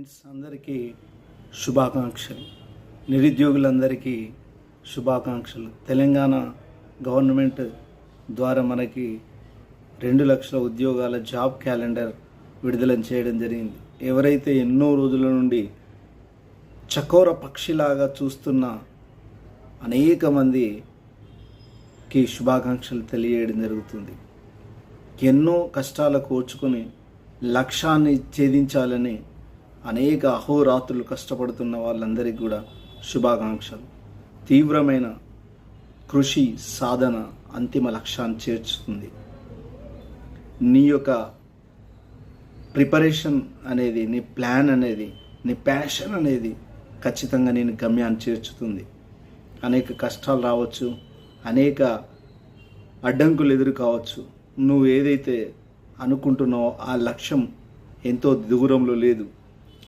అందరికీ శుభాకాంక్షలు. నిరుద్యోగులందరికీ శుభాకాంక్షలు. తెలంగాణ గవర్నమెంట్ ద్వారా మనకి 2 లక్షల ఉద్యోగాల జాబ్ క్యాలెండర్ విడుదల చేయడం జరిగింది. ఎవరైతే ఎన్నో రోజుల నుండి చకోర పక్షిలాగా చూస్తున్న అనేక మందికి శుభాకాంక్షలు తెలియజేయడం జరుగుతుంది. ఎన్నో కష్టాలకు ఓర్చుకొని లక్ష్యాన్ని ఛేదించాలని అనేక అహోరాత్రులు కష్టపడుతున్న వాళ్ళందరికీ కూడా శుభాకాంక్షలు. తీవ్రమైన కృషి సాధన అంతిమ లక్ష్యాన్ని చేర్చుతుంది. నీ యొక్క ప్రిపరేషన్ అనేది, నీ ప్లాన్ అనేది, నీ ప్యాషన్ అనేది ఖచ్చితంగా నేను గమ్యాన్ని చేర్చుతుంది. అనేక కష్టాలు రావచ్చు, అనేక అడ్డంకులు ఎదురు కావచ్చు. నువ్వు ఏదైతే అనుకుంటున్నావో ఆ లక్ష్యం ఎంతో దూరంలో లేదు.